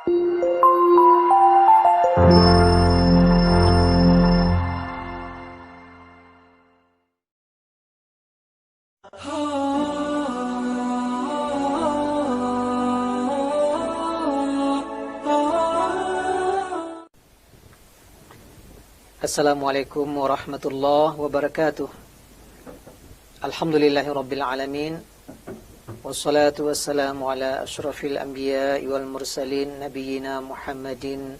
Assalamualaikum warahmatullahi wabarakatuh. Alhamdulillahirabbil alamin. Wassalatu wassalamu ala asyrafil anbiya'i wal mursalin nabiyyina Muhammadin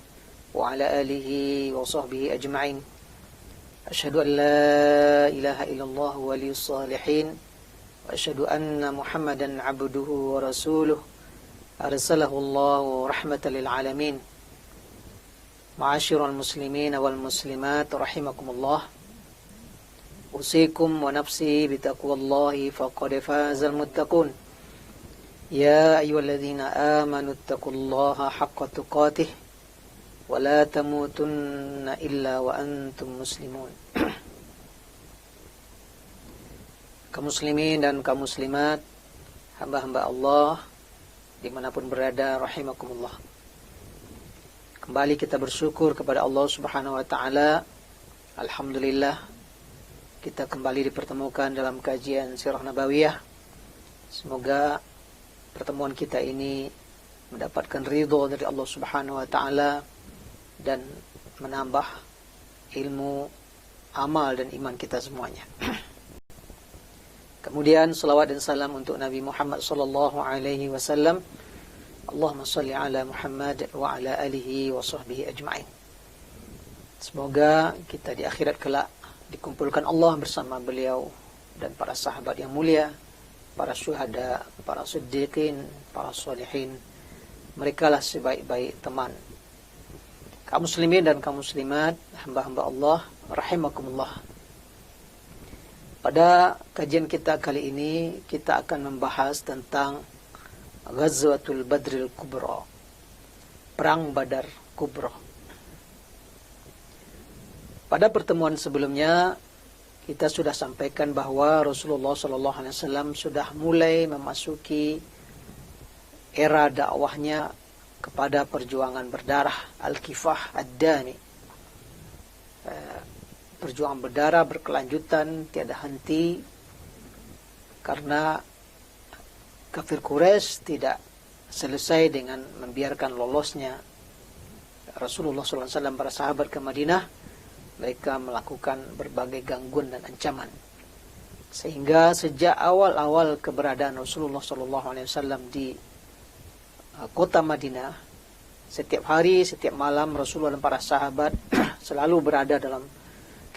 wa ala alihi wa sahbihi ajma'in. Asyhadu an la ilaha illallah waliyus salihin wa asyhadu anna Muhammadan abduhu wa rasuluh arsalahu Allahu rahmatan lil alamin. Ma'asyiral muslimin wal muslimat rahimakumullah. Usikum wa nafsi bitaqwallahi faqad fazal muttaqun. Ya ayyuhalladzina amanu taqullaha haqqa tuqatih wa la tamutunna illa wa antum muslimun. Kaum muslimin dan kaum muslimat, hamba-hamba Allah dimanapun berada, rahimakumullah. Kembali kita bersyukur kepada Allah Subhanahu wa taala. Alhamdulillah kita kembali dipertemukan dalam kajian Sirah Nabawiyah. Semoga pertemuan kita ini mendapatkan ridho dari Allah Subhanahu wa taala dan menambah ilmu, amal dan iman kita semuanya. Kemudian salawat dan salam untuk Nabi Muhammad sallallahu alaihi wasallam. Allahumma salli ala Muhammad wa ala alihi wa sahbihi ajma'in. Semoga kita di akhirat kelak dikumpulkan Allah bersama beliau dan para sahabat yang mulia, para syuhada, para siddiqin, para sholihin. Mereka lah sebaik-baik teman. Kaum muslimin dan kaum muslimat, hamba-hamba Allah, rahimakumullah. Pada kajian kita kali ini, kita akan membahas tentang Ghazwatul Badril Kubra, Perang Badar Kubra. Pada pertemuan sebelumnya kita sudah sampaikan bahwa Rasulullah SAW sudah mulai memasuki era dakwahnya kepada perjuangan berdarah, Al-Kifah Ad-Dami. Perjuangan berdarah berkelanjutan, tiada henti, karena kafir Quraisy tidak selesai dengan membiarkan lolosnya Rasulullah SAW para sahabat ke Madinah. Mereka melakukan berbagai gangguan dan ancaman, sehingga sejak awal-awal keberadaan Rasulullah SAW di kota Madinah, setiap hari, setiap malam Rasulullah dan para sahabat selalu berada dalam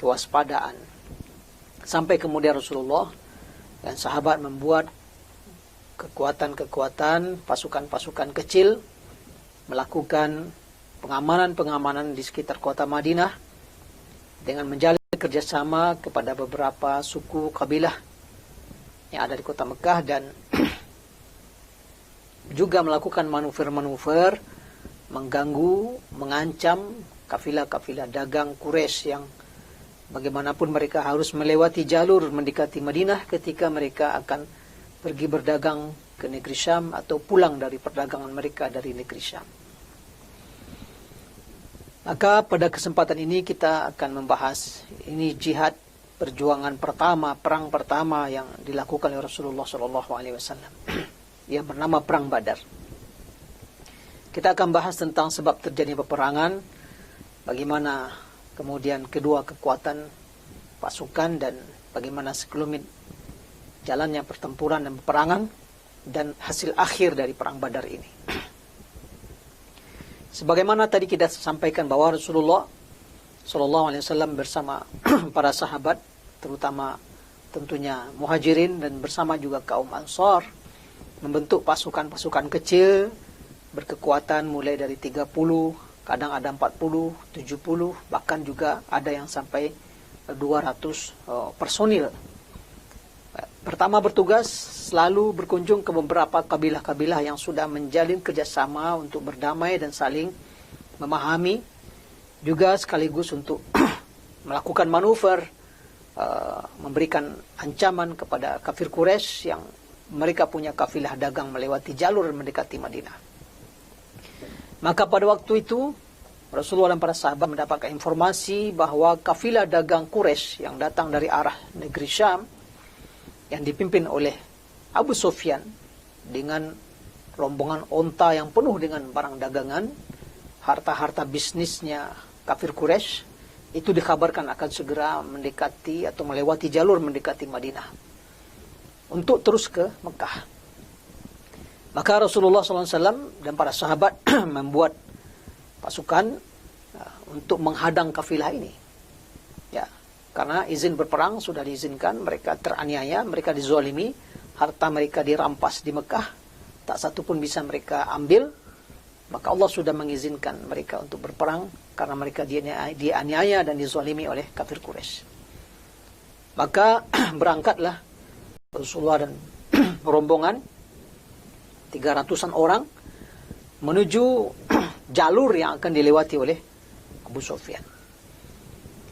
kewaspadaan, sampai kemudian Rasulullah dan sahabat membuat kekuatan-kekuatan, pasukan-pasukan kecil, melakukan pengamanan-pengamanan di sekitar kota Madinah dengan menjalin kerjasama kepada beberapa suku kabilah yang ada di kota Mekah, dan juga melakukan manuver-manuver mengganggu, mengancam kafilah-kafilah dagang Quraisy yang bagaimanapun mereka harus melewati jalur mendekati Madinah ketika mereka akan pergi berdagang ke negeri Syam atau pulang dari perdagangan mereka dari negeri Syam. Maka pada kesempatan ini kita akan membahas ini jihad, perjuangan pertama, perang pertama yang dilakukan oleh Rasulullah SAW yang bernama Perang Badar. Kita akan bahas tentang sebab terjadinya peperangan, bagaimana kemudian kedua kekuatan pasukan, dan bagaimana sekelumit jalannya pertempuran dan peperangan, dan hasil akhir dari Perang Badar ini. Sebagaimana tadi kita sampaikan bahwa Rasulullah SAW bersama para sahabat, terutama tentunya Muhajirin dan bersama juga kaum Ansar, membentuk pasukan-pasukan kecil berkekuatan mulai dari 30, kadang ada 40, 70, bahkan juga ada yang sampai 200 personil. Pertama bertugas selalu berkunjung ke beberapa kabilah-kabilah yang sudah menjalin kerjasama untuk berdamai dan saling memahami, juga sekaligus untuk melakukan manuver, memberikan ancaman kepada kafir Quraisy yang mereka punya kafilah dagang melewati jalur mendekati Madinah. Maka pada waktu itu Rasulullah dan para sahabat mendapatkan informasi bahwa kafilah dagang Quraisy yang datang dari arah negeri Syam yang dipimpin oleh Abu Sufyan dengan rombongan onta yang penuh dengan barang dagangan, harta-harta bisnisnya kafir Quraisy, itu dikabarkan akan segera mendekati atau melewati jalur mendekati Madinah untuk terus ke Mekah. Maka Rasulullah SAW dan para sahabat membuat pasukan untuk menghadang kafilah ini. Ya, karena izin berperang sudah diizinkan, mereka teraniaya, mereka dizalimi, harta mereka dirampas di Mekah, tak satu pun bisa mereka ambil. Maka Allah sudah mengizinkan mereka untuk berperang karena mereka dianiaya dan dizalimi oleh kafir Quraisy. Maka berangkatlah Rasulullah dan rombongan 300-an orang menuju jalur yang akan dilewati oleh Abu Sufyan.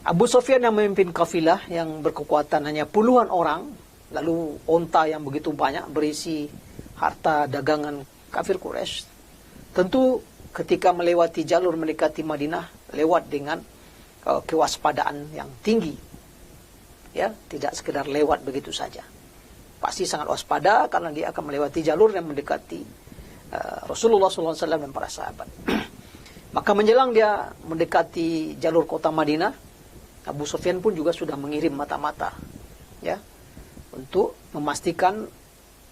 Abu Sufyan yang memimpin kafilah yang berkekuatan hanya puluhan orang, lalu onta yang begitu banyak berisi harta dagangan kafir Quraisy. Tentu ketika melewati jalur mendekati Madinah, lewat dengan kewaspadaan yang tinggi. Ya, tidak sekedar lewat begitu saja. Pasti sangat waspada karena dia akan melewati jalur yang mendekati Rasulullah SAW dan para sahabat. Maka menjelang dia mendekati jalur kota Madinah, Abu Sufyan pun juga sudah mengirim mata-mata, ya, untuk memastikan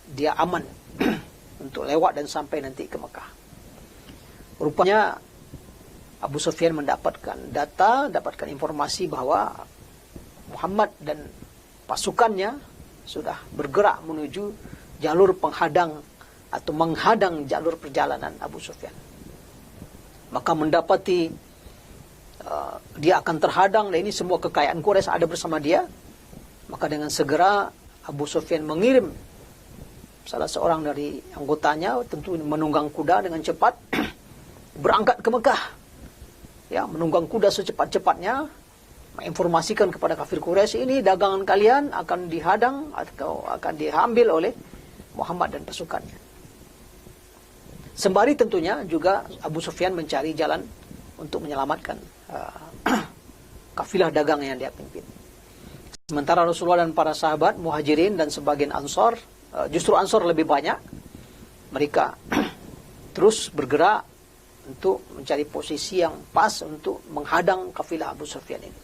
dia aman untuk lewat dan sampai nanti ke Mekah. Rupanya Abu Sufyan mendapatkan data, dapatkan informasi bahwa Muhammad dan pasukannya sudah bergerak menuju jalur penghadang atau menghadang jalur perjalanan Abu Sufyan. Maka mendapati dia akan terhadang dan ini semua kekayaan Quraisy ada bersama dia. Maka dengan segera Abu Sufyan mengirim salah seorang dari anggotanya, tentu menunggang kuda dengan cepat, berangkat ke Mekah. Ya, menunggang kuda secepat-cepatnya, menginformasikan kepada kafir Quraisy, ini dagangan kalian akan dihadang atau akan diambil oleh Muhammad dan pasukannya. Sembari tentunya juga Abu Sufyan mencari jalan untuk menyelamatkan kafilah dagang yang dia pimpin. Sementara Rasulullah dan para sahabat, muhajirin dan sebagian ansor, justru ansor lebih banyak, mereka terus bergerak untuk mencari posisi yang pas untuk menghadang kafilah Abu Sufyan ini.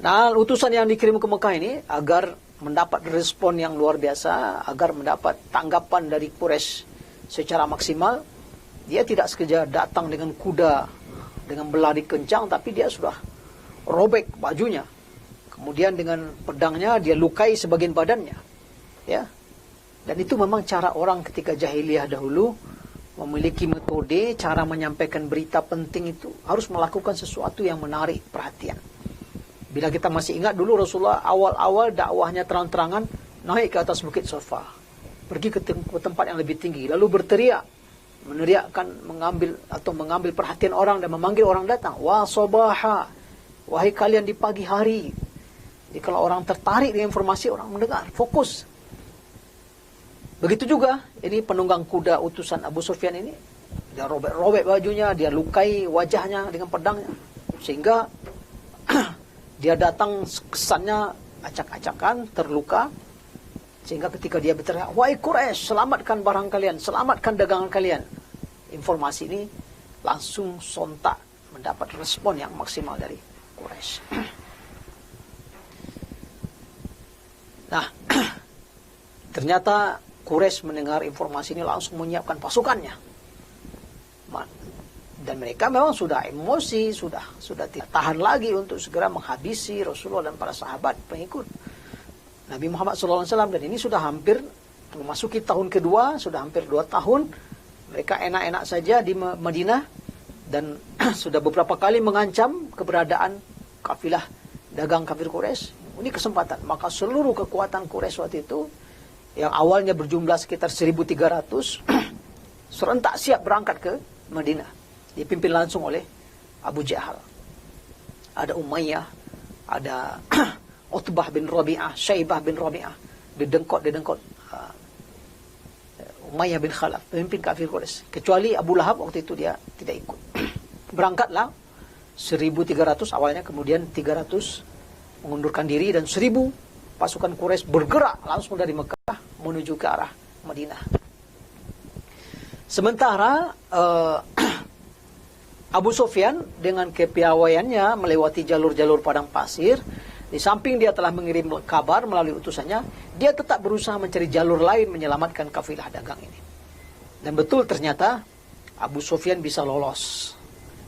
Nah, utusan yang dikirim ke Mekah ini agar mendapat respon yang luar biasa, agar mendapat tanggapan dari Quraisy secara maksimal, dia tidak sekedar datang dengan kuda, dengan berlari kencang, tapi dia sudah robek bajunya. Kemudian dengan pedangnya dia lukai sebagian badannya. Ya. Dan itu memang cara orang ketika jahiliyah dahulu, memiliki metode, cara menyampaikan berita penting itu harus melakukan sesuatu yang menarik perhatian. Bila kita masih ingat dulu Rasulullah awal-awal dakwahnya terang-terangan naik ke atas bukit Safa, pergi ke tempat yang lebih tinggi, lalu berteriak, meneriakkan, mengambil perhatian orang dan memanggil orang datang. Wa sabaha, wahai kalian di pagi hari. Jadi kalau orang tertarik dengan informasi, orang mendengar, fokus. Begitu juga ini penunggang kuda utusan Abu Sufyan ini, dia robek-robek bajunya, dia lukai wajahnya dengan pedangnya, sehingga dia datang kesannya acak-acakan, terluka, sehingga ketika dia berteriak, wahai Quraisy, selamatkan barang kalian, selamatkan dagangan kalian. Informasi ini langsung sontak mendapat respon yang maksimal dari Quraisy. Nah, ternyata Quraisy mendengar informasi ini langsung menyiapkan pasukannya. Dan mereka memang sudah emosi, sudah tidak tahan lagi untuk segera menghabisi Rasulullah dan para sahabat pengikut Nabi Muhammad SAW. Dan ini sudah hampir memasuki tahun kedua, sudah hampir 2 tahun. Mereka enak-enak saja di Madinah dan sudah beberapa kali mengancam keberadaan kafilah dagang kafir Quraisy. Ini kesempatan. Maka seluruh kekuatan Quraisy waktu itu, yang awalnya berjumlah sekitar 1.300, serentak siap berangkat ke Madinah. Dipimpin langsung oleh Abu Jahal. Ada Umayyah, ada Utbah bin Rabi'ah, Syaibah bin Rabi'ah, didengkot Umayyah bin Khalaf, pemimpin kafir Quraisy. Kecuali Abu Lahab waktu itu dia tidak ikut. Berangkatlah 1.300 awalnya, kemudian 300 mengundurkan diri, dan 1.000 pasukan Quraisy bergerak langsung dari Mekah menuju ke arah Madinah. Sementara Abu Sufyan dengan kepiawaiannya melewati jalur-jalur padang pasir, di samping dia telah mengirim kabar melalui utusannya, dia tetap berusaha mencari jalur lain menyelamatkan kafilah dagang ini. Dan betul ternyata Abu Sufyan bisa lolos,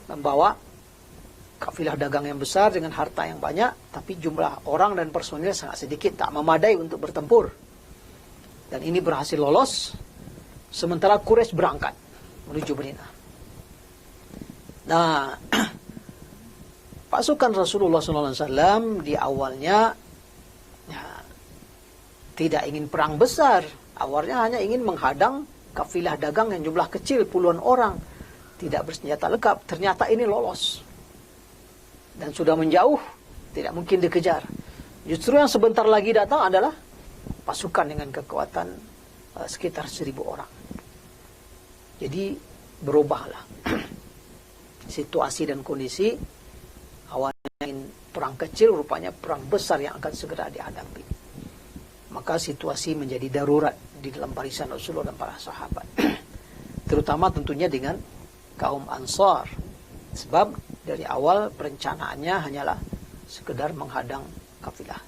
membawa kafilah dagang yang besar dengan harta yang banyak, tapi jumlah orang dan personil sangat sedikit, tak memadai untuk bertempur. Dan ini berhasil lolos, sementara Quraisy berangkat menuju Madinah. Nah, pasukan Rasulullah SAW di awalnya tidak ingin perang besar. Awalnya hanya ingin menghadang kafilah dagang yang jumlah kecil, puluhan orang, tidak bersenjata lengkap. Ternyata ini lolos. Dan sudah menjauh, tidak mungkin dikejar. Justru yang sebentar lagi datang adalah pasukan dengan kekuatan sekitar 1.000 orang. Jadi berubahlah situasi dan kondisi. Awalnya ingin perang kecil, rupanya perang besar yang akan segera dihadapi. Maka situasi menjadi darurat di dalam barisan Rasulullah dan para sahabat. Terutama tentunya dengan kaum Ansar. Sebab dari awal perencanaannya hanyalah sekedar menghadang kafilah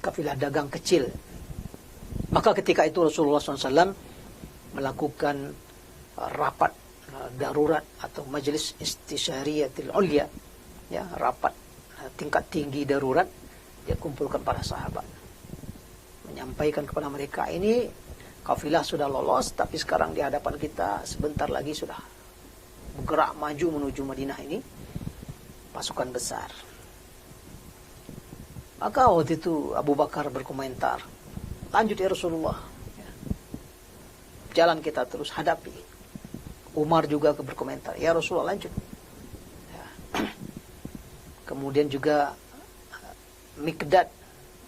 kafilah dagang kecil. Maka ketika itu Rasulullah SAW melakukan rapat darurat atau majelis istisyariyatil ulya, ya, rapat tingkat tinggi darurat. Dia kumpulkan para sahabat, menyampaikan kepada mereka, ini kafilah sudah lolos, tapi sekarang di hadapan kita sebentar lagi sudah bergerak maju menuju Madinah ini pasukan besar. Maka waktu itu Abu Bakar berkomentar, lanjut ya Rasulullah, jalan kita terus hadapi. Umar juga berkomentar, ya Rasulullah lanjut. Ya. Kemudian juga Miqdad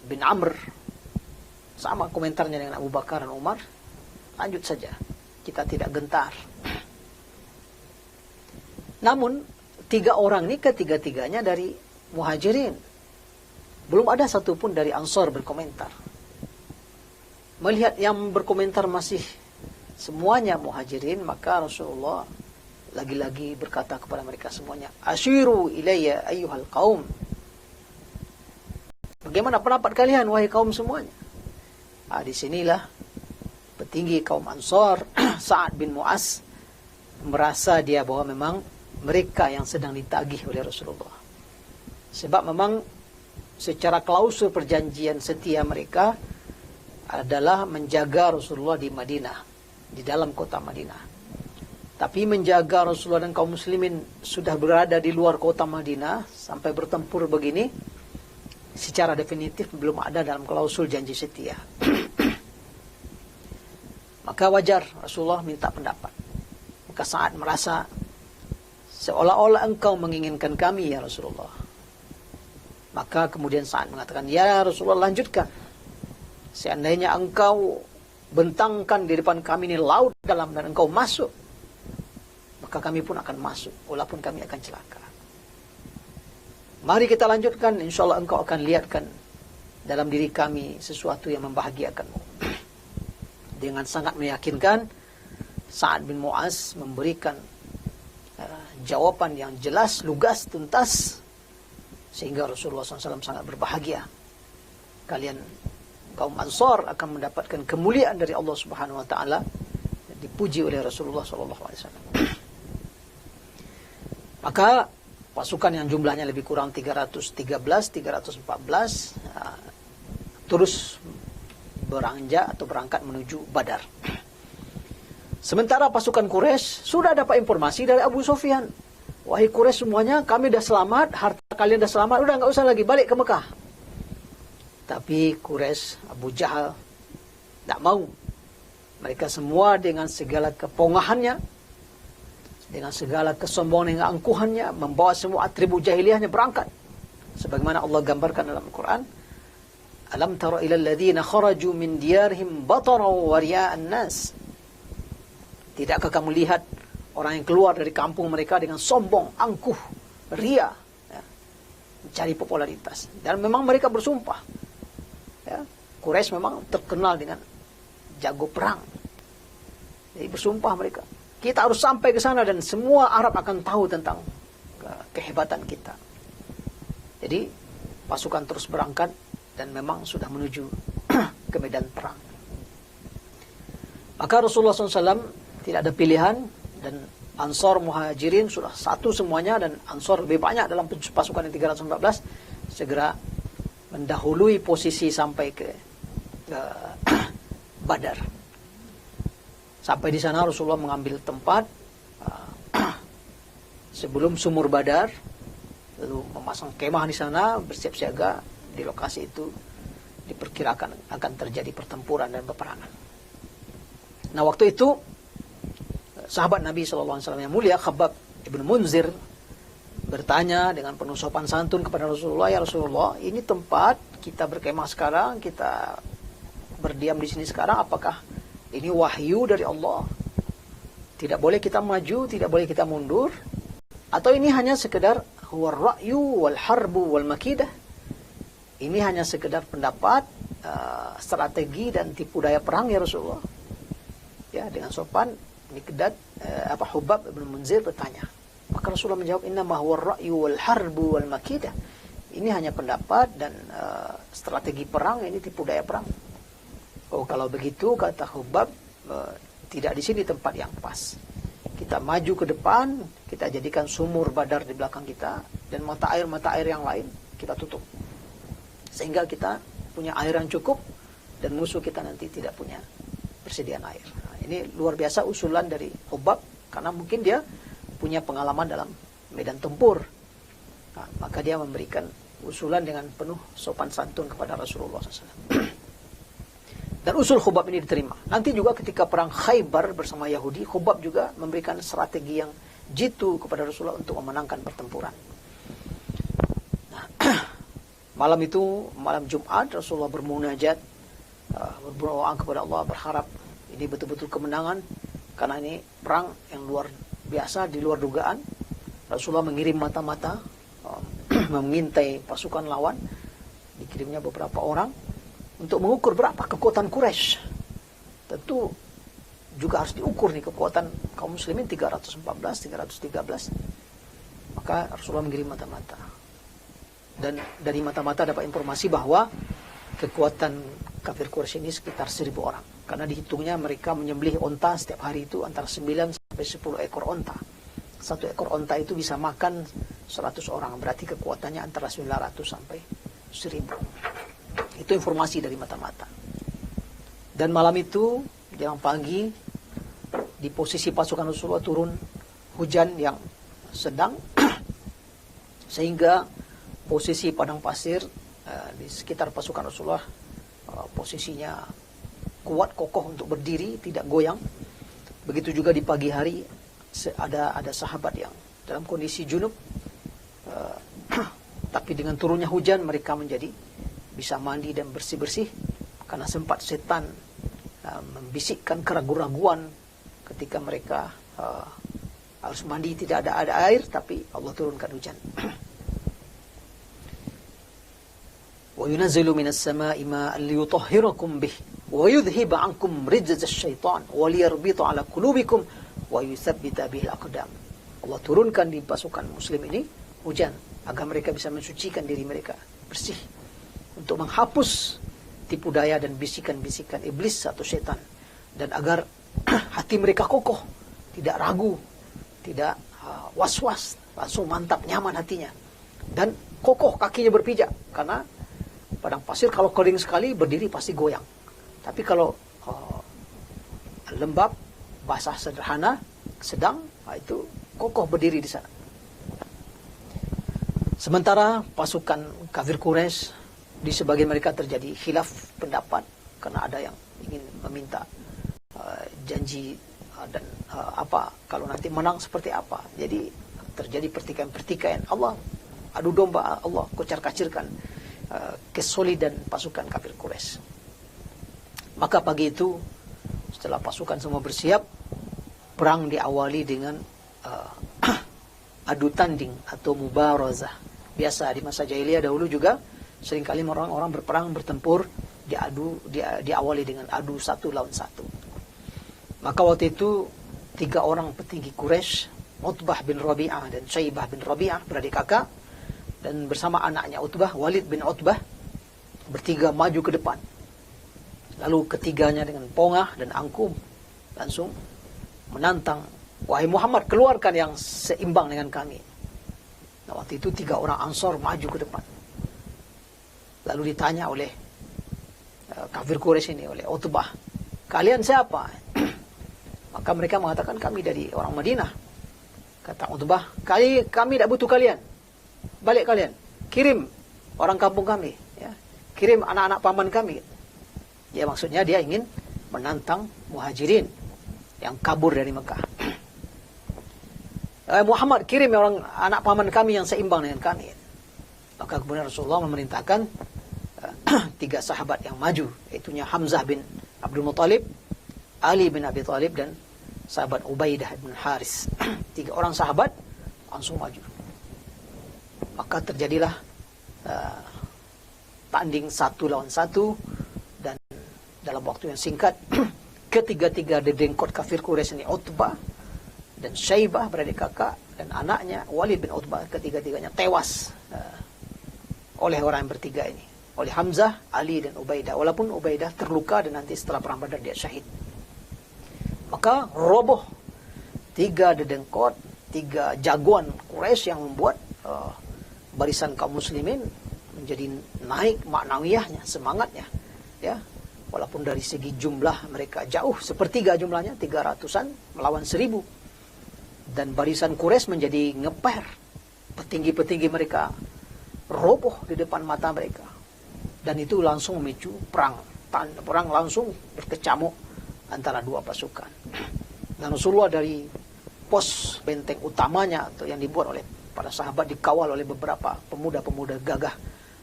bin Amr sama komentarnya dengan Abu Bakar dan Umar, lanjut saja, kita tidak gentar. Namun 3 orang ini ketiga-tiganya dari Muhajirin, belum ada satupun dari Ansar berkomentar. Melihat yang berkomentar masih semuanya Muhajirin, maka Rasulullah lagi-lagi berkata kepada mereka semuanya, asyiru ilayya ayyuhal qaum. Bagaimana pendapat kalian wahai kaum semuanya? Di sinilah petinggi kaum Ansar Sa'ad bin Mu'az merasa dia bahwa memang mereka yang sedang ditagih oleh Rasulullah. Sebab memang secara klausul perjanjian setia mereka adalah menjaga Rasulullah di Madinah, di dalam kota Madinah. Tapi menjaga Rasulullah dan kaum muslimin sudah berada di luar kota Madinah sampai bertempur begini, secara definitif belum ada dalam klausul janji setia. Maka wajar Rasulullah minta pendapat. Maka Sa'ad merasa seolah-olah engkau menginginkan kami ya Rasulullah. Maka kemudian Sa'ad mengatakan, ya Rasulullah lanjutkan. Seandainya engkau bentangkan di depan kami ini laut dalam dan engkau masuk, maka kami pun akan masuk, walaupun kami akan celaka. Mari kita lanjutkan, insya Allah engkau akan lihatkan dalam diri kami sesuatu yang membahagiakanmu. Dengan sangat meyakinkan, Sa'ad bin Mu'az memberikan jawaban yang jelas, lugas, tuntas, sehingga Rasulullah SAW sangat berbahagia. Kalian kaum Ansar akan mendapatkan kemuliaan dari Allah Subhanahu Wa Taala, dipuji oleh Rasulullah SAW. Maka pasukan yang jumlahnya lebih kurang 313, 314 terus beranjak atau berangkat menuju Badar. Sementara pasukan Quraisy sudah dapat informasi dari Abu Sufyan. Wahai Quraisy semuanya, kami dah selamat, harta kalian dah selamat, udah nggak usah lagi, balik ke Mekah. Tapi Quraisy, Abu Jahal tak mau. Mereka semua dengan segala kepongahannya, dengan segala kesombongan dan keangkuhannya, membawa semua atribut jahiliyahnya berangkat. Sebagaimana Allah gambarkan dalam Al-Quran, Alam tara ila alladhina kharaju min diyarihim bataran wa riya'an nas. Tidakkah kamu lihat orang yang keluar dari kampung mereka dengan sombong, angkuh, ria, ya, mencari popularitas. Dan memang mereka bersumpah. Ya, Quraisy memang terkenal dengan jago perang. Jadi bersumpah mereka, kita harus sampai ke sana dan semua Arab akan tahu tentang kehebatan kita. Jadi pasukan terus berangkat dan memang sudah menuju ke medan perang. Maka Rasulullah SAW tidak ada pilihan, dan Ansor Muhajirin sudah satu semuanya, dan Ansor lebih banyak dalam pasukan yang 314, segera mendahului posisi sampai ke Badar. Sampai di sana Rasulullah mengambil tempat sebelum sumur Badar, lalu memasang kemah di sana, bersiap siaga. Di lokasi itu diperkirakan akan terjadi pertempuran dan peperangan. Nah, waktu itu sahabat Nabi SAW yang mulia Khabbab ibn Munzir bertanya dengan penuh sopan santun kepada Rasulullah, ya Rasulullah, ini tempat kita berkemah sekarang, kita berdiam di sini sekarang, apakah ini wahyu dari Allah? Tidak boleh kita maju, tidak boleh kita mundur, atau ini hanya sekedar huwa ra'yu wal harbu wal makidah? Ini hanya sekedar pendapat, strategi dan tipu daya perang ya Rasulullah. Ya, dengan sopan Miqdad Hubbab ibn Munzir bertanya. Maka Rasulullah menjawab, innama huwa ra'yu wal harbu wal makidah. Ini hanya pendapat dan strategi perang, ini tipu daya perang. Oh, kalau begitu kata Hubbab, tidak di sini tempat yang pas. Kita maju ke depan, kita jadikan sumur Badar di belakang kita, dan mata air yang lain kita tutup. Sehingga kita punya air yang cukup dan musuh kita nanti tidak punya persediaan air. Nah, ini luar biasa usulan dari Hubbab, karena mungkin dia punya pengalaman dalam medan tempur. Nah, maka dia memberikan usulan dengan penuh sopan santun kepada Rasulullah SAW. Dan usul Hubbab ini diterima. Nanti juga ketika perang Khaybar bersama Yahudi, Hubbab juga memberikan strategi yang jitu kepada Rasulullah untuk memenangkan pertempuran. Nah, malam itu, malam Jumat, Rasulullah bermunajat, berdoa kepada Allah, berharap ini betul-betul kemenangan, karena ini perang yang luar biasa, di luar dugaan. Rasulullah mengirim mata-mata, mengintai pasukan lawan, dikirimnya beberapa orang, untuk mengukur berapa kekuatan Quraisy. Tentu juga harus diukur nih kekuatan kaum muslimin, 314, 313. Maka Rasulullah mengirim mata-mata. Dan dari mata-mata dapat informasi bahwa kekuatan kafir Quraisy ini sekitar 1.000 orang. Karena dihitungnya mereka menyembelih onta setiap hari itu antara 9 sampai 10 ekor onta. Satu ekor onta itu bisa makan 100 orang. Berarti kekuatannya antara 900 sampai 1.000. Itu informasi dari mata-mata. Dan malam itu, jam pagi, di posisi pasukan Rasulullah turun hujan yang sedang, sehingga posisi padang pasir di sekitar pasukan Rasulullah posisinya kuat, kokoh untuk berdiri, tidak goyang. Begitu juga di pagi hari ada sahabat yang dalam kondisi junub, tapi dengan turunnya hujan mereka menjadi bisa mandi dan bersih-bersih, karena sempat setan membisikkan keraguan-raguan ketika mereka harus mandi, tidak ada air, tapi Allah turunkan hujan. Wa yunazzilu minas sama'i ma'an liyutahhirakum bih wa yudhhiba 'ankum rijza asy-syaitan wa liyarbita 'ala qulubikum wa yutsabbita bihil aqdam. Allah turunkan di pasukan muslim ini hujan agar mereka bisa mensucikan diri mereka bersih, untuk menghapus tipu daya dan bisikan-bisikan iblis atau setan, dan agar hati mereka kokoh, tidak ragu, tidak was-was, langsung mantap, nyaman hatinya, dan kokoh kakinya berpijak. Karena padang pasir kalau kering sekali berdiri pasti goyang, tapi kalau lembab, basah sederhana, sedang, itu kokoh berdiri di sana. Sementara pasukan kafir Quraisy, di sebagian mereka terjadi khilaf pendapat, karena ada yang ingin meminta janji dan apa kalau nanti menang seperti apa. Jadi terjadi pertikaian-pertikaian. Allah adu domba, Allah kocar-kacirkan kesolidan pasukan kafir Quraisy. Maka pagi itu setelah pasukan semua bersiap, perang diawali dengan adu tanding atau mubarazah. Biasa di masa jahiliyah dahulu juga seringkali orang-orang berperang bertempur diawali dengan adu satu lawan satu. Maka waktu itu 3 orang petinggi Quraisy, Utbah bin Rabi'ah dan Syaibah bin Rabi'ah, beradik kakak, dan bersama anaknya Utbah, Walid bin Utbah, bertiga maju ke depan. Lalu ketiganya dengan pongah dan angkum langsung menantang, wahai Muhammad, keluarkan yang seimbang dengan kami. Nah, waktu itu 3 orang Ansor maju ke depan. Lalu ditanya oleh kafir Quraisy ini, oleh Utbah, kalian siapa? Maka mereka mengatakan, kami dari orang Madinah. Kata Utbah, kami tidak butuh kalian. Balik kalian, kirim orang kampung kami, ya. Kirim anak-anak paman kami. Ya, maksudnya dia ingin menantang Muhajirin yang kabur dari Mekah. Muhammad, kirim orang anak paman kami yang seimbang dengan kami. Maka kemudian Rasulullah memerintahkan 3 sahabat yang maju, yaitunya Hamzah bin Abdul Muttalib, Ali bin Abi Thalib, dan sahabat Ubaidah bin Haris. 3 orang sahabat langsung maju. Maka terjadilah tanding 1 lawan 1, dan dalam waktu yang singkat ketiga-tiga dedengkot kafir Quraisy ini, Utbah dan Syaibah, beradik kakak, dan anaknya Walid bin Utbah, ketiga-tiganya tewas oleh orang yang bertiga ini, oleh Hamzah, Ali, dan Ubaidah. Walaupun Ubaidah terluka dan nanti setelah perang Badar dia syahid. Maka roboh 3 dedengkot, 3 jagoan Quraisy yang membuat barisan kaum muslimin menjadi naik maknawiyahnya, semangatnya, ya. Walaupun dari segi jumlah mereka jauh, sepertiga jumlahnya, 300-an melawan 1000. Dan barisan Quraisy menjadi ngeper. Petinggi-petinggi mereka roboh di depan mata mereka. Dan itu langsung memicu perang. Perang langsung berkecamuk antara 2 pasukan. Dan Rasulullah dari pos benteng utamanya, atau yang dibuat oleh para sahabat, dikawal oleh beberapa pemuda-pemuda gagah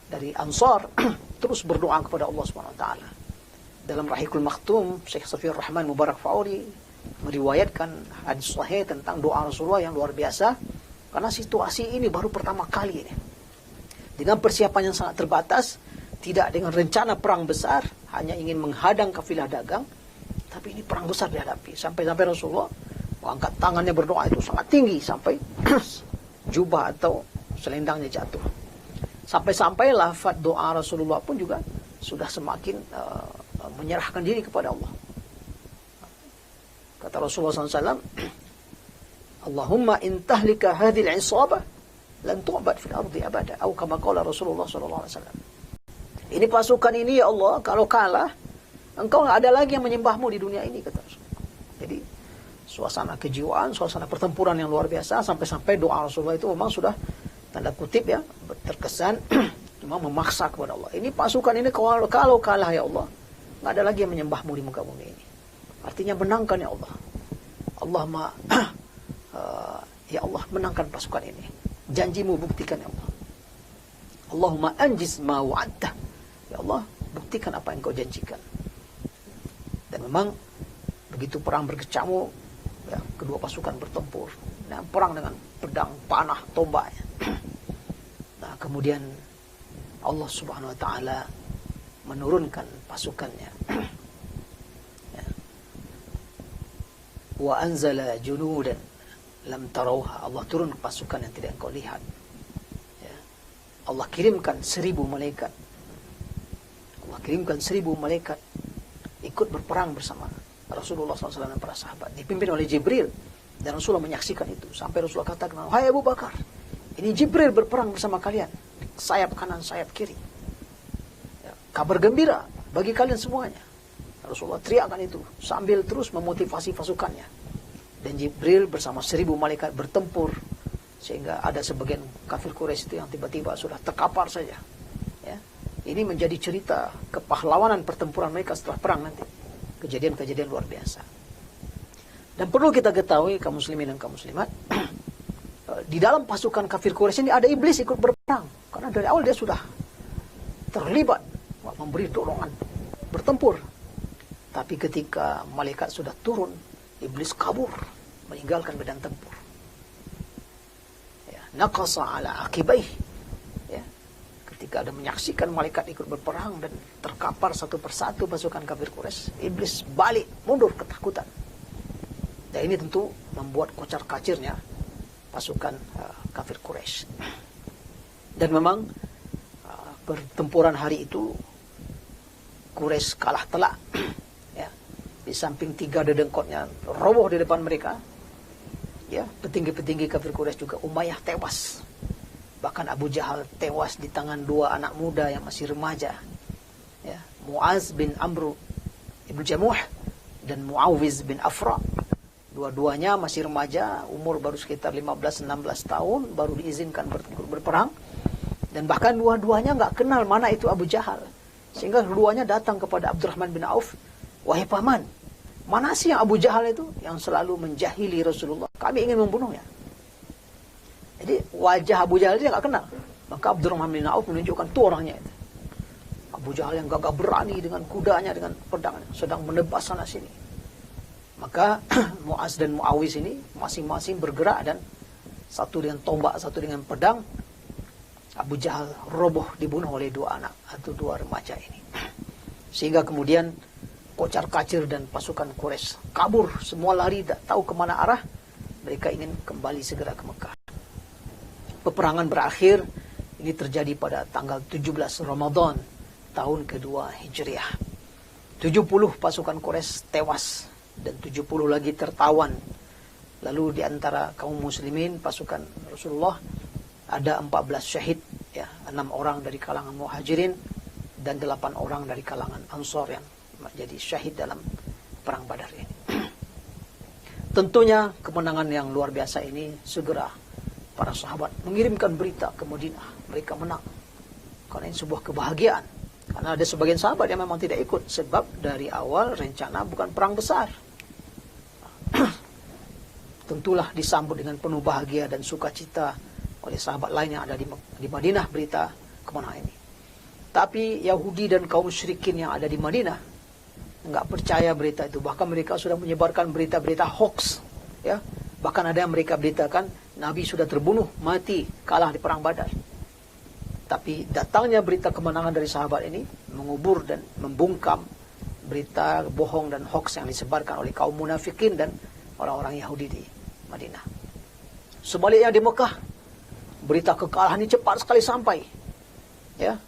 dari Ansar, terus berdoa kepada Allah SWT. Dalam Rahikul Maktum, Syekh Safiyur Rahman Mubarak Fauri meriwayatkan hadis sahih tentang doa Rasulullah yang luar biasa, karena situasi ini baru pertama kali ini. Dengan persiapan yang sangat terbatas, tidak dengan rencana perang besar, hanya ingin menghadang kafilah dagang, tapi ini perang besar dihadapi. Sampai-sampai Rasulullah mengangkat tangannya berdoa itu sangat tinggi, sampai jubah atau selendangnya jatuh. Sampai-sampai lafaz doa Rasulullah pun juga sudah semakin menyerahkan diri kepada Allah. Kata Rasulullah SAW, Allahumma in tahlika hadhil isabah lan tu'bad fil ardi abada, atau kama qala Rasulullah SAW. Ini pasukan ini, ya Allah, kalau kalah, engkau nggak ada lagi yang menyembahmu di dunia ini, kata Rasulullah. Jadi suasana kejiwaan, suasana pertempuran yang luar biasa, sampai-sampai doa Rasulullah itu memang sudah tanda kutip ya, terkesan memang memaksa kepada Allah. Ini pasukan ini kalau kalah, ya Allah, nggak ada lagi yang menyembahmu di muka bumi ini. Artinya menangkan, ya Allah. Ya Allah, menangkan pasukan ini. Janjimu buktikan, ya Allah. Allahumma anjiz ma wa'adta. Ya Allah, buktikan apa yang kau janjikan. Dan memang begitu perang berkecamuk, ya, kedua pasukan bertempur. Nah, perang dengan pedang, panah, tombak. Nah, kemudian Allah Subhanahu wa taala menurunkan pasukannya. Ya. Wa anzala junudan lam tarauha. Allah turun pasukan yang tidak engkau lihat. Ya. Allah kirimkan 1000 malaikat. Allah kirimkan 1000 malaikat ikut berperang bersama Rasulullah SAW dan para sahabat, dipimpin oleh Jibril, dan Rasulullah menyaksikan itu. Sampai Rasulullah katakan, hai Abu Bakar, ini Jibril berperang bersama kalian, sayap kanan, sayap kiri. Ya, kabar gembira bagi kalian semuanya. Rasulullah teriakkan itu sambil terus memotivasi pasukannya. Dan Jibril bersama 1000 malaikat bertempur, sehingga ada sebagian kafir Quraisy itu yang tiba-tiba sudah terkapar saja. Ya, ini menjadi cerita kepahlawanan pertempuran mereka setelah perang nanti. Kejadian-kejadian luar biasa. Dan perlu kita ketahui, kaum muslimin dan kaum muslimat, di dalam pasukan kafir Quraisy ini ada iblis ikut berperang. Karena dari awal dia sudah terlibat, memberi dorongan bertempur. Tapi ketika malaikat sudah turun, iblis kabur, meninggalkan medan tempur. Ya, naqasa ala aqibaih. Ya, ketika ada menyaksikan malaikat ikut berperang dan terkapar satu persatu pasukan kafir Quraisy, iblis balik mundur ketakutan. Dan ini tentu membuat kocar kacirnya pasukan kafir Quraisy. Dan memang pertempuran hari itu Quraisy kalah telak. Ya, di samping 3 dedengkotnya roboh di depan mereka. Ya, petinggi-petinggi kafir Quraisy juga, Umayyah tewas. Bahkan Abu Jahal tewas di tangan 2 anak muda yang masih remaja. Ya, Muaz bin Amr ibn Jamuh dan Muawiz bin Afra. Dua-duanya masih remaja, umur baru sekitar 15-16 tahun, baru diizinkan berperang. Dan bahkan dua-duanya nggak kenal mana itu Abu Jahal. Sehingga keduanya datang kepada Abdurrahman bin Auf, "Wahai paman, mana sih yang Abu Jahal itu yang selalu menjahili Rasulullah? Kami ingin membunuhnya." Jadi wajah Abu Jahal dia nggak kenal. Maka Abdurrahman bin Auf menunjukkan tuh orangnya itu. Abu Jahal yang gagah berani dengan kudanya, dengan pedangnya, sedang menebas sana sini. Maka Muaz dan Muawiz ini masing-masing bergerak, dan satu dengan tombak, satu dengan pedang. Abu Jahal roboh dibunuh oleh 2 anak atau 2 remaja ini. Sehingga kemudian kocar kacir dan pasukan Quraisy kabur, semua lari, tak tahu kemana arah. Mereka ingin kembali segera ke Mekah. Peperangan berakhir, ini terjadi pada tanggal 17 Ramadan tahun kedua Hijriah. 70 pasukan Quraisy tewas dan 70 lagi tertawan. Lalu di antara kaum muslimin pasukan Rasulullah ada 14 syahid, ya, 6 orang dari kalangan Muhajirin dan 8 orang dari kalangan Ansor yang menjadi syahid dalam perang Badar ini. Tentunya kemenangan yang luar biasa ini segera para sahabat mengirimkan berita ke Madinah, mereka menang. Karena ini sebuah kebahagiaan. Karena ada sebagian sahabat yang memang tidak ikut, sebab dari awal rencana bukan perang besar. Tentulah disambut dengan penuh bahagia dan sukacita oleh sahabat lain yang ada di Madinah berita kemenangan ini. Tapi Yahudi dan kaum musyrikin yang ada di Madinah nggak percaya berita itu. Bahkan mereka sudah menyebarkan berita-berita hoax. Ya, bahkan ada yang mereka beritakan Nabi sudah terbunuh, mati, kalah di perang Badar. Tapi datangnya berita kemenangan dari sahabat ini mengubur dan membungkam berita bohong dan hoax yang disebarkan oleh kaum munafikin dan orang-orang Yahudi di Madinah. Sebaliknya di Mekah, berita kekalahan ini cepat sekali sampai. Ya,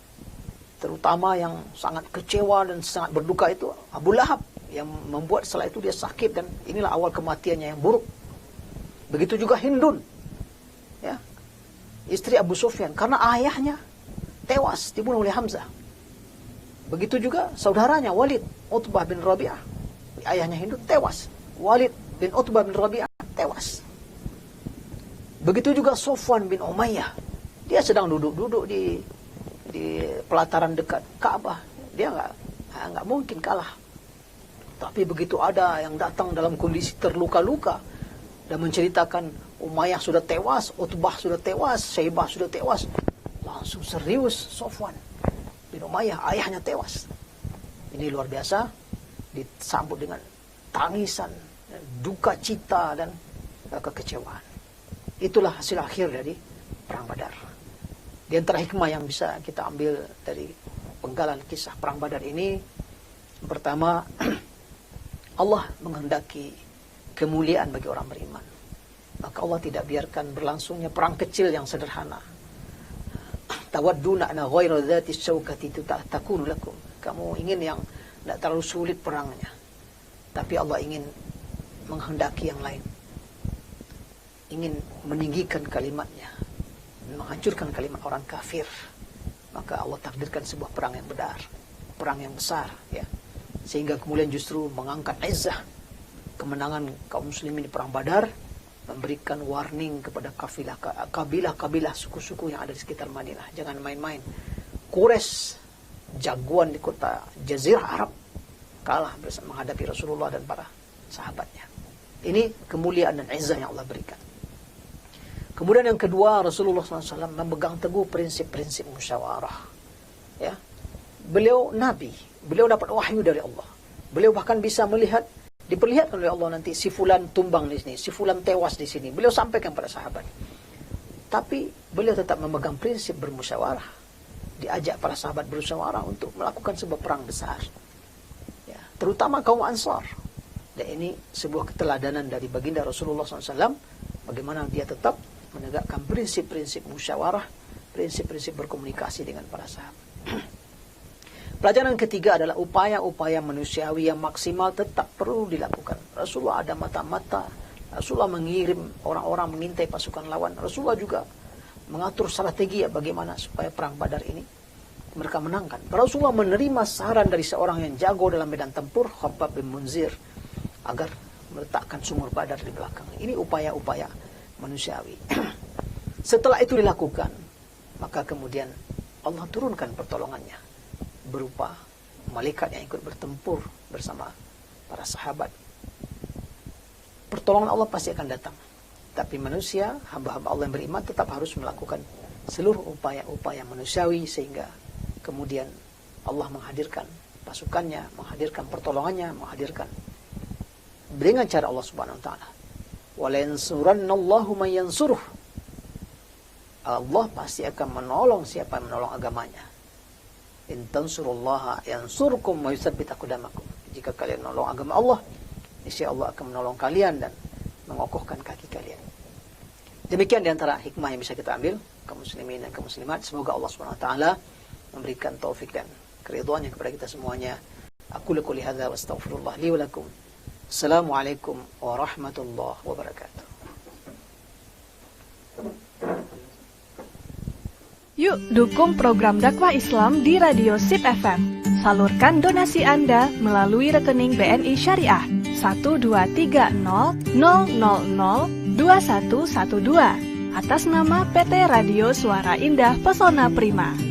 terutama yang sangat kecewa dan sangat berduka itu Abu Lahab, yang membuat setelah itu dia sakit, dan inilah awal kematiannya yang buruk. Begitu juga Hindun, ya, istri Abu Sufyan, karena ayahnya tewas dibunuh oleh Hamzah. Begitu juga saudaranya Walid Utbah bin Rabi'ah, ayahnya Hindun tewas. Walid bin Utbah bin Rabi'ah tewas. Begitu juga Sofwan bin Umayyah, dia sedang duduk-duduk di pelataran dekat Ka'bah, dia nggak mungkin kalah. Tapi begitu ada yang datang dalam kondisi terluka-luka dan menceritakan Umayyah sudah tewas, Utbah sudah tewas, Syaibah sudah tewas, langsung serius Sofwan bin Umayyah, ayahnya tewas. Ini luar biasa, disambut dengan tangisan, duka cita dan kekecewaan. Itulah hasil akhir dari perang Badar. Di antara hikmah yang bisa kita ambil dari penggalan kisah perang Badar ini, pertama, Allah menghendaki kemuliaan bagi orang beriman. Maka Allah tidak biarkan berlangsungnya perang kecil yang sederhana. Tawadduna ana ghairu dzati syaukati takunu lakum. Kamu ingin yang tidak terlalu sulit perangnya. Tapi Allah ingin menghendaki yang lain. Ingin meninggikan kalimatnya, menghancurkan kalimat orang kafir. Maka Allah takdirkan sebuah perang yang besar, perang yang besar, ya. Sehingga kemudian justru mengangkat izzah kemenangan kaum muslimin di perang Badar, memberikan warning kepada kabilah-kabilah suku-suku yang ada di sekitar Madinah, jangan main-main. Quraisy, jagoan di kota Jazirah Arab, kalah bersama menghadapi Rasulullah dan para sahabatnya. Ini kemuliaan dan izzah yang Allah berikan. Kemudian yang kedua, Rasulullah SAW memegang teguh prinsip-prinsip musyawarah. Ya, beliau nabi, beliau dapat wahyu dari Allah. Beliau bahkan bisa melihat, diperlihatkan oleh Allah nanti si fulan tumbang di sini, si fulan tewas di sini. Beliau sampaikan pada sahabat. Tapi beliau tetap memegang prinsip bermusyawarah. Diajak para sahabat bermusyawarah untuk melakukan sebuah perang besar. Ya, terutama kaum Ansar. Dan ini sebuah keteladanan dari baginda Rasulullah SAW. Bagaimana dia tetap menegakkan prinsip-prinsip musyawarah, prinsip-prinsip berkomunikasi dengan para sahabat. Pelajaran ketiga adalah upaya-upaya manusiawi yang maksimal tetap perlu dilakukan. Rasulullah ada mata-mata, Rasulullah mengirim orang-orang mengintai pasukan lawan. Rasulullah juga mengatur strategi bagaimana supaya perang Badar ini mereka menangkan. Rasulullah menerima saran dari seorang yang jago dalam medan tempur, Khabbab bin Munzir, agar meletakkan sumur Badar di belakang. Ini upaya-upaya manusiawi. Setelah itu dilakukan, maka kemudian Allah turunkan pertolongannya berupa malaikat yang ikut bertempur bersama para sahabat. Pertolongan Allah pasti akan datang. Tapi manusia, hamba-hamba Allah yang beriman tetap harus melakukan seluruh upaya-upaya manusiawi sehingga kemudian Allah menghadirkan pasukannya, menghadirkan pertolongannya, menghadirkan dengan cara Allah Subhanahu wa taala. Wa la yansurannallahu man yansuruh. Allah pasti akan menolong siapa yang menolong agamanya. In tansurullaha yansurkum wa yutsabbit aqdamakum. Jika kalian menolong agama Allah, niscaya Allah akan menolong kalian dan mengokohkan kaki kalian. Demikian di antara hikmah yang bisa kita ambil, kaum muslimin dan kaum muslimat. Semoga Allah Subhanahu wa taala memberikan taufik dan keridhaannya kepada kita semuanya. Aku qouli hadza wa astaghfirullah li wa lakum. Assalamualaikum warahmatullahi wabarakatuh. Yuk dukung program dakwah Islam di Radio SIP FM. Salurkan donasi Anda melalui rekening BNI Syariah 12300002112 atas nama PT Radio Suara Indah Pesona Prima.